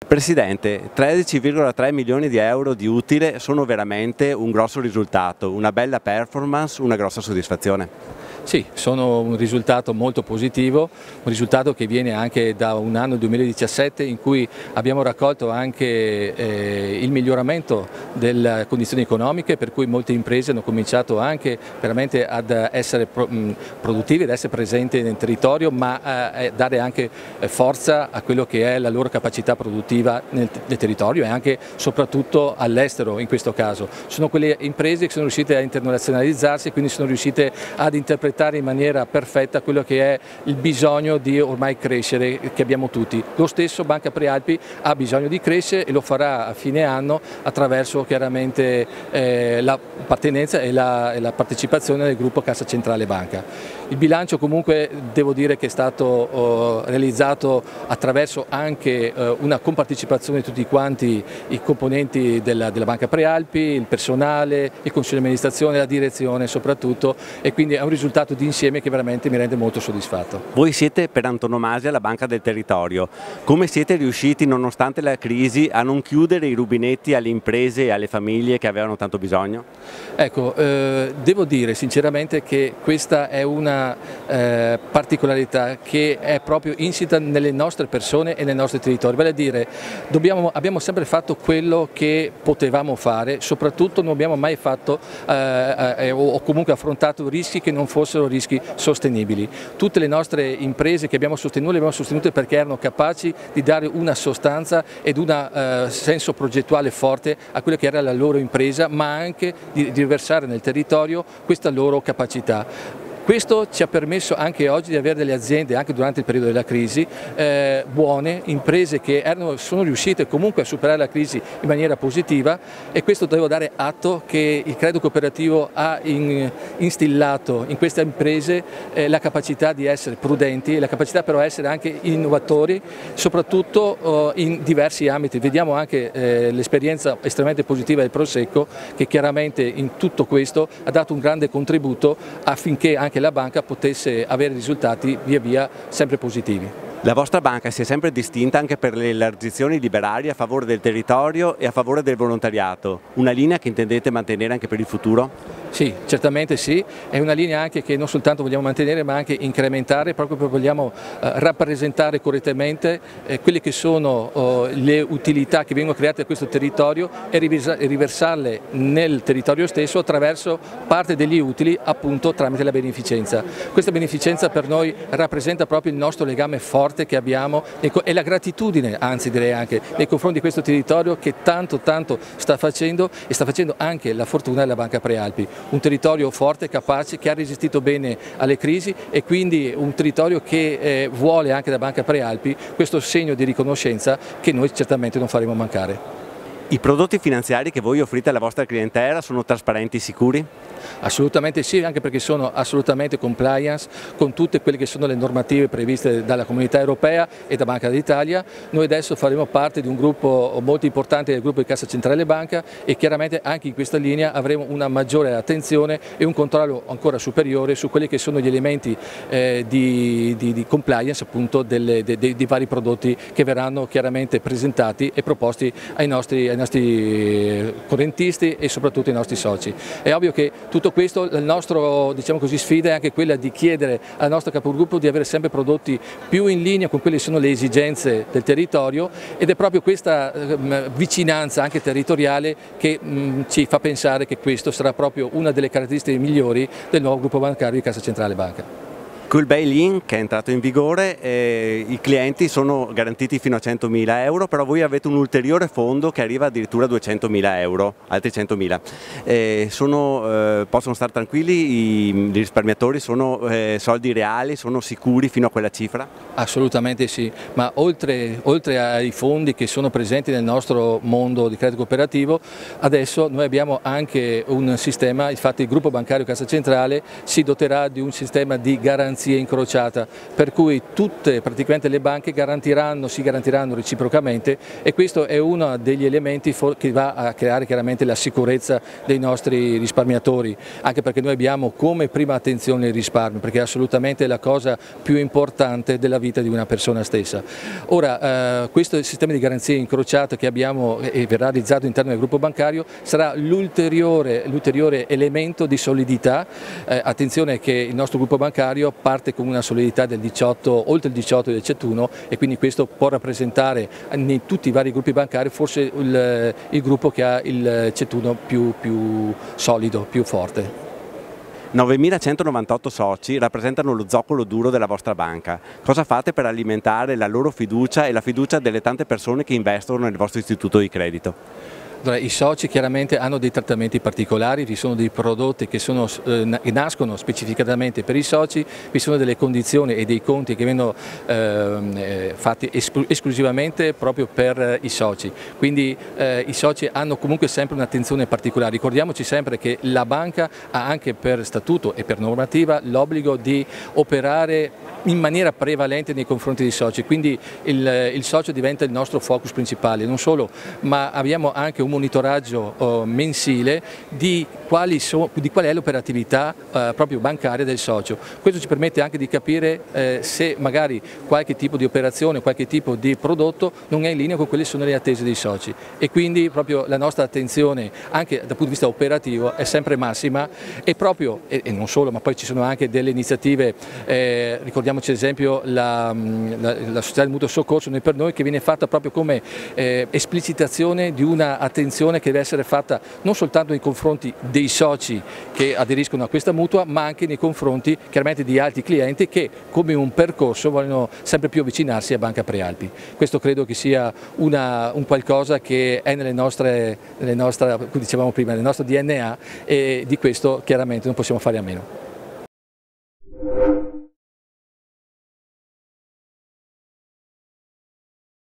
Presidente, 13,3 milioni di euro di utile sono veramente un grosso risultato, una bella performance, una grossa soddisfazione. Sì, sono un risultato molto positivo, un risultato che viene anche da un anno 2017 in cui abbiamo raccolto anche il miglioramento delle condizioni economiche, per cui molte imprese hanno cominciato anche veramente ad essere produttive, ad essere presenti nel territorio, ma a dare anche forza a quello che è la loro capacità produttiva nel territorio e anche soprattutto all'estero in questo caso. Sono quelle imprese che sono riuscite a internazionalizzarsi e quindi sono riuscite ad interpretare in maniera perfetta quello che è il bisogno di ormai crescere che abbiamo tutti. Lo stesso Banca Prealpi ha bisogno di crescere e lo farà a fine anno attraverso chiaramente l'appartenenza e la partecipazione del gruppo Cassa Centrale Banca. Il bilancio comunque devo dire che è stato realizzato attraverso anche una compartecipazione di tutti quanti i componenti della Banca Prealpi, il personale, il consiglio di amministrazione, la direzione soprattutto, e quindi è un risultato di insieme che veramente mi rende molto soddisfatto. Voi siete per antonomasia la banca del territorio. Come siete riusciti, nonostante la crisi, a non chiudere i rubinetti alle imprese e alle famiglie che avevano tanto bisogno? Ecco, devo dire sinceramente che questa è una particolarità che è proprio insita nelle nostre persone e nei nostri territori, vale a dire abbiamo sempre fatto quello che potevamo fare, soprattutto non abbiamo mai fatto o comunque affrontato rischi che non fossero rischi sostenibili. Tutte le nostre imprese che abbiamo sostenuto le abbiamo sostenute perché erano capaci di dare una sostanza ed un senso progettuale forte a quella che era la loro impresa, ma anche di riversare nel territorio questa loro capacità. Questo ci ha permesso anche oggi di avere delle aziende, anche durante il periodo della crisi, buone, imprese che sono riuscite comunque a superare la crisi in maniera positiva, e questo devo dare atto che il credito cooperativo ha instillato in queste imprese la capacità di essere prudenti e la capacità però di essere anche innovatori, soprattutto in diversi ambiti. Vediamo anche l'esperienza estremamente positiva del Prosecco, che chiaramente in tutto questo ha dato un grande contributo affinché anche la banca potesse avere risultati via via sempre positivi. La vostra banca si è sempre distinta anche per le elargizioni liberali a favore del territorio e a favore del volontariato, una linea che intendete mantenere anche per il futuro? Sì, certamente sì, è una linea anche che non soltanto vogliamo mantenere ma anche incrementare, proprio perché vogliamo rappresentare correttamente quelle che sono le utilità che vengono create da questo territorio e riversarle nel territorio stesso attraverso parte degli utili, appunto tramite la beneficenza. Questa beneficenza per noi rappresenta proprio il nostro legame forte che abbiamo e la gratitudine, anzi direi anche, nei confronti di questo territorio che tanto sta facendo, e sta facendo anche la fortuna della Banca Prealpi. Un territorio forte, capace, che ha resistito bene alle crisi, e quindi un territorio che vuole anche da Banca Prealpi questo segno di riconoscenza che noi certamente non faremo mancare. I prodotti finanziari che voi offrite alla vostra clientela sono trasparenti e sicuri? Assolutamente sì, anche perché sono assolutamente compliance con tutte quelle che sono le normative previste dalla Comunità Europea e da Banca d'Italia. Noi adesso faremo parte di un gruppo molto importante, del gruppo di Cassa Centrale Banca, e chiaramente anche in questa linea avremo una maggiore attenzione e un controllo ancora superiore su quelli che sono gli elementi di compliance, appunto dei vari prodotti che verranno chiaramente presentati e proposti ai nostri correntisti e soprattutto ai nostri soci. È ovvio che tutto questo, la nostra sfida è anche quella di chiedere al nostro capogruppo di avere sempre prodotti più in linea con quelle che sono le esigenze del territorio, ed è proprio questa vicinanza anche territoriale che ci fa pensare che questo sarà proprio una delle caratteristiche migliori del nuovo gruppo bancario di Cassa Centrale Banca. Col bail-in che è entrato in vigore i clienti sono garantiti fino a 100.000 euro, però voi avete un ulteriore fondo che arriva addirittura a 200.000 euro, altri 100.000. Possono stare tranquilli, i risparmiatori sono soldi reali, sono sicuri fino a quella cifra? Assolutamente sì, ma oltre ai fondi che sono presenti nel nostro mondo di credito cooperativo, adesso noi abbiamo anche un sistema, infatti il gruppo bancario Cassa Centrale si doterà di un sistema di garanzia garanzia incrociata, per cui tutte praticamente le banche si garantiranno reciprocamente, e questo è uno degli elementi che va a creare chiaramente la sicurezza dei nostri risparmiatori, anche perché noi abbiamo come prima attenzione il risparmio, perché è assolutamente la cosa più importante della vita di una persona stessa. Ora, questo è il sistema di garanzia incrociata che abbiamo e verrà realizzato all'interno del gruppo bancario, sarà l'ulteriore elemento di solidità. Attenzione che il nostro gruppo bancario parte con una solidità del 18, oltre il 18 del CET1, e quindi questo può rappresentare in tutti i vari gruppi bancari forse il gruppo che ha il CET1 più solido, più forte. 9.198 soci rappresentano lo zoccolo duro della vostra banca. Cosa fate per alimentare la loro fiducia e la fiducia delle tante persone che investono nel vostro istituto di credito? Allora, i soci chiaramente hanno dei trattamenti particolari, vi sono dei prodotti che nascono specificatamente per i soci, vi sono delle condizioni e dei conti che vengono fatti esclusivamente proprio per i soci, quindi i soci hanno comunque sempre un'attenzione particolare. Ricordiamoci sempre che la banca ha anche per statuto e per normativa l'obbligo di operare in maniera prevalente nei confronti dei soci, quindi il socio diventa il nostro focus principale, non solo, ma abbiamo anche un monitoraggio mensile di qual è l'operatività proprio bancaria del socio. Questo ci permette anche di capire se magari qualche tipo di operazione, qualche tipo di prodotto non è in linea con quelle che sono le attese dei soci, e quindi proprio la nostra attenzione anche dal punto di vista operativo è sempre massima, e proprio, e non solo, ma poi ci sono anche delle iniziative, ricordiamoci ad esempio la società del mutuo soccorso Noi per Noi, che viene fatta proprio come esplicitazione di una attenzione che deve essere fatta non soltanto nei confronti dei soci che aderiscono a questa mutua, ma anche nei confronti chiaramente di altri clienti che come un percorso vogliono sempre più avvicinarsi a Banca Prealpi. Questo credo che sia un qualcosa che è come dicevamo prima, nel nostro DNA, e di questo chiaramente non possiamo fare a meno.